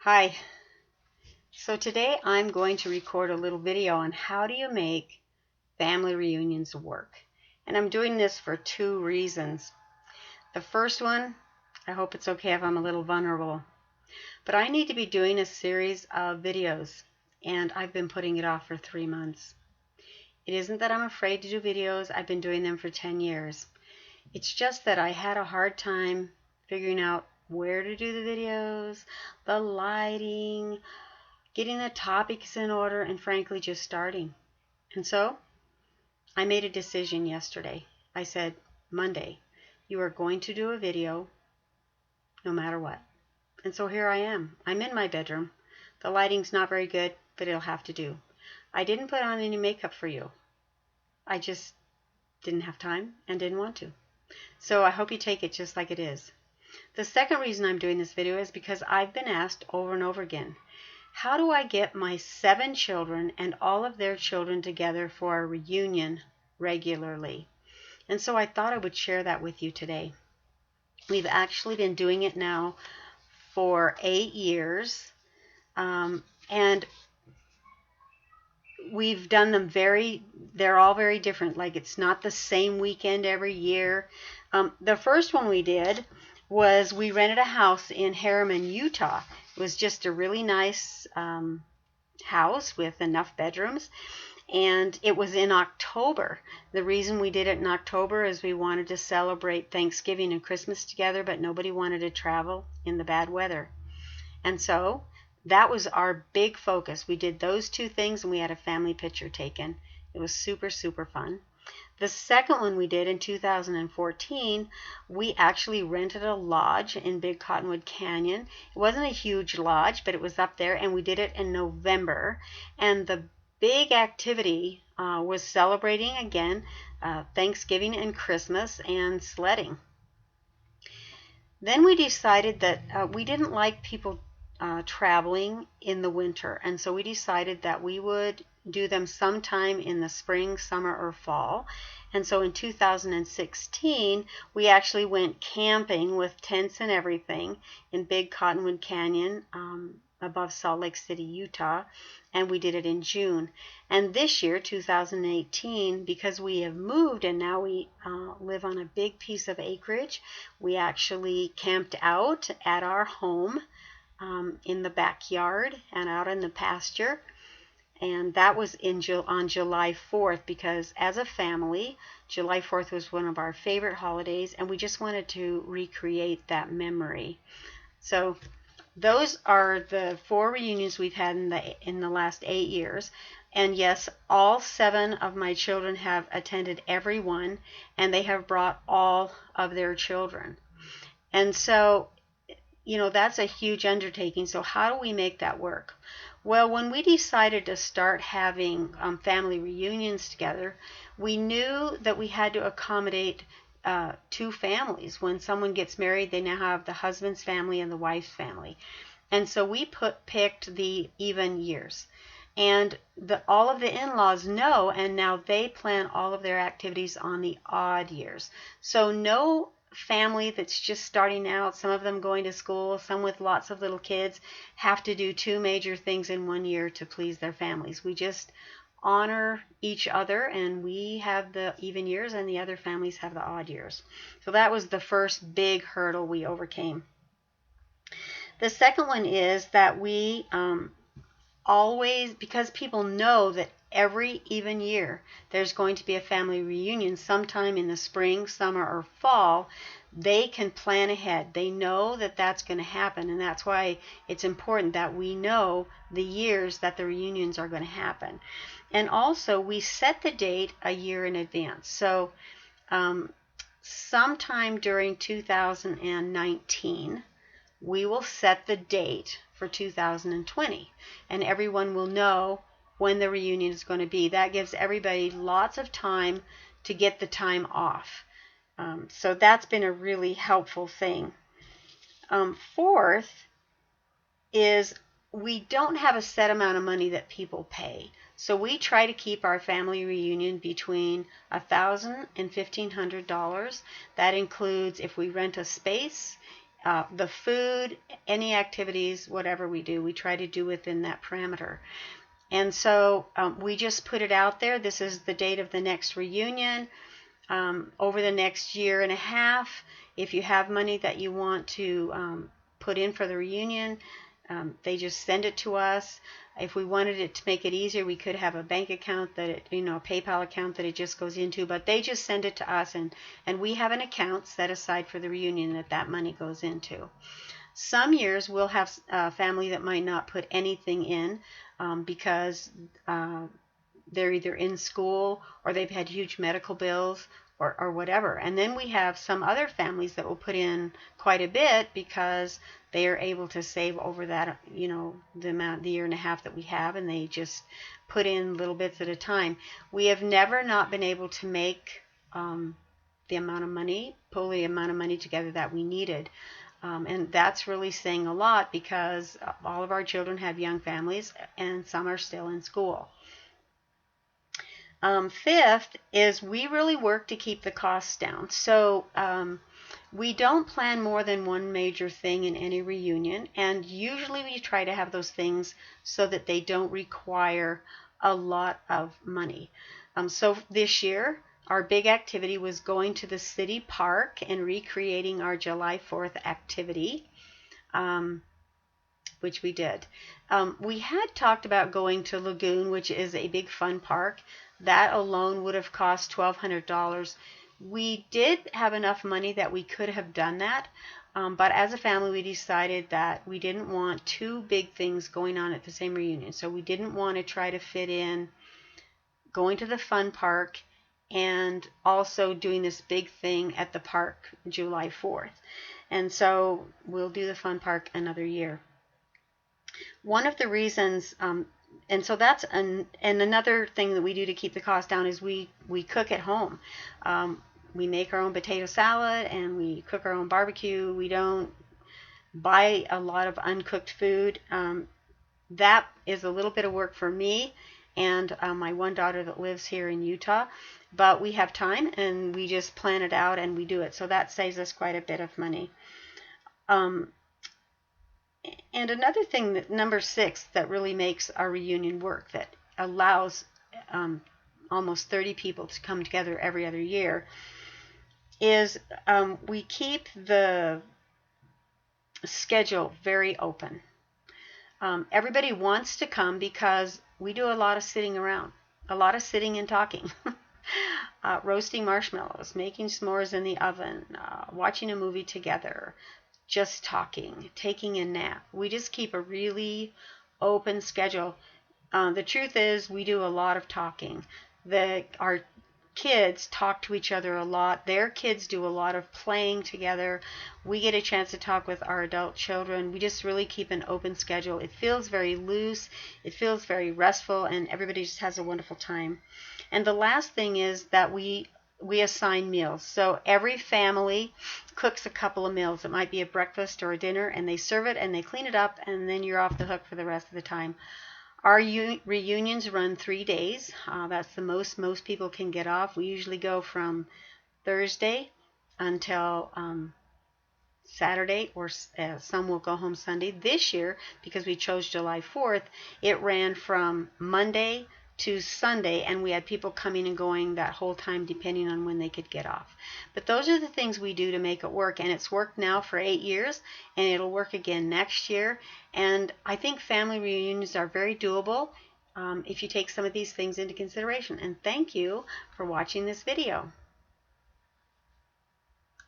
Hi, so today I'm going to record a little video on how do you make family reunions work. And I'm doing this for two reasons. The first one, I hope it's okay if I'm a little vulnerable, but I need to be doing a series of videos and I've been putting it off for 3 months. It isn't that I'm afraid to do videos, I've been doing them for 10 years. It's just that I had a hard time figuring out where to do the videos, the lighting, getting the topics in order, and frankly just starting. And so I made a decision yesterday. I said, Monday, you are going to do a video no matter what. And so here I am. I'm in my bedroom. The lighting's not very good, but it'll have to do. I didn't put on any makeup for you. I just didn't have time and didn't want to. So I hope you take it just like it is. The second reason I'm doing this video is because I've been asked over and over again, how do I get my 7 children and all of their children together for a reunion regularly? And so I thought I would share that with you today. We've actually been doing it now for 8 years, and we've done them they're all very different. Like, it's not the same weekend every year. The first one we did was we rented a house in Harriman, Utah. It was just a really nice house with enough bedrooms, and it was in October. The reason we did it in October is we wanted to celebrate Thanksgiving and Christmas together, but nobody wanted to travel in the bad weather. And so that was our big focus. We did those two things, and we had a family picture taken. It was super, super fun. The second one we did in 2014, we actually rented a lodge in Big Cottonwood Canyon. It wasn't a huge lodge, but it was up there, and we did it in November. And the big activity was celebrating again Thanksgiving and Christmas and sledding. Then we decided that we didn't like people traveling in the winter, and so we decided that we would do them sometime in the spring, summer, or fall. And so in 2016, we actually went camping with tents and everything in Big Cottonwood Canyon above Salt Lake City, Utah, and we did it in June. And this year, 2018, because we have moved and now we live on a big piece of acreage, we actually camped out at our home in the backyard and out in the pasture. And that was on July 4th, because as a family, July 4th was one of our favorite holidays, and we just wanted to recreate that memory. So those are the 4 reunions we've had in the last 8 years. And yes, all 7 of my children have attended every one, and they have brought all of their children. And so, that's a huge undertaking. So how do we make that work? Well, when we decided to start having family reunions together, we knew that we had to accommodate 2 families. When someone gets married, they now have the husband's family and the wife's family. And so we picked the even years. And all of the in-laws know, and now they plan all of their activities on the odd years. So no family that's just starting out, some of them going to school, some with lots of little kids, have to do 2 major things in 1 year to please their families. We just honor each other, and we have the even years and the other families have the odd years. So that was the first big hurdle we overcame. The second one is that we always, because people know that every even year there's going to be a family reunion sometime in the spring, summer, or fall, they can plan ahead. They know that that's going to happen, and that's why it's important that we know the years that the reunions are going to happen. And also, we set the date a year in advance. So sometime during 2019, we will set the date for 2020, and everyone will know when the reunion is going to be. That gives everybody lots of time to get the time off. So that's been a really helpful thing. Fourth is we don't have a set amount of money that people pay. So we try to keep our family reunion between $1,000 and $1,500. That includes if we rent a space, the food, any activities, whatever we do, we try to do within that parameter. And so we just put it out there. This is the date of the next reunion. Over the next year and a half, if you have money that you want to put in for the reunion, they just send it to us. If we wanted it to make it easier, we could have a bank account that it, a PayPal account that it just goes into, but they just send it to us, and we have an account set aside for the reunion that money goes into. Some years we'll have a family that might not put anything in because they're either in school or they've had huge medical bills or whatever. And then we have some other families that will put in quite a bit because they are able to save over that, the year and a half that we have, and they just put in little bits at a time. We have never not been able to make pull the amount of money together that we needed. And that's really saying a lot because all of our children have young families and some are still in school. Fifth is we really work to keep the costs down. So we don't plan more than one major thing in any reunion, and usually we try to have those things so that they don't require a lot of money. So this year, our big activity was going to the city park and recreating our July 4th activity, which we did. We had talked about going to Lagoon, which is a big fun park. That alone would have cost $1,200. We did have enough money that we could have done that, but as a family we decided that we didn't want two big things going on at the same reunion. So we didn't want to try to fit in going to the fun park and also doing this big thing at the park July 4th. And so we'll do the fun park another year. One of the reasons, and so that's and another thing that we do to keep the cost down is we cook at home. We make our own potato salad and we cook our own barbecue. We don't buy a lot of uncooked food. That is a little bit of work for me and my one daughter that lives here in Utah, but we have time and we just plan it out and we do it. So that saves us quite a bit of money. And another thing, that number 6, that really makes our reunion work, that allows almost 30 people to come together every other year, is we keep the schedule very open. Everybody wants to come because we do a lot of sitting around, a lot of sitting and talking. Roasting marshmallows, making s'mores in the oven, watching a movie together, just talking, taking a nap. We just keep a really open schedule. The truth is we do a lot of talking. Our kids talk to each other a lot. Their kids do a lot of playing together. We get a chance to talk with our adult children. We just really keep an open schedule. It feels very loose. It feels very restful, and everybody just has a wonderful time. And the last thing is that we assign meals. So every family cooks a couple of meals. It might be a breakfast or a dinner, and they serve it and they clean it up, and then you're off the hook for the rest of the time. Our reunions run 3 days. That's the most people can get off. We usually go from Thursday until Saturday, or some will go home Sunday. This year, because we chose July 4th, it ran from Monday to Sunday, and we had people coming and going that whole time depending on when they could get off. But those are the things we do to make it work, and it's worked now for 8 years, and it'll work again next year. And I think family reunions are very doable if you take some of these things into consideration. And thank you for watching this video.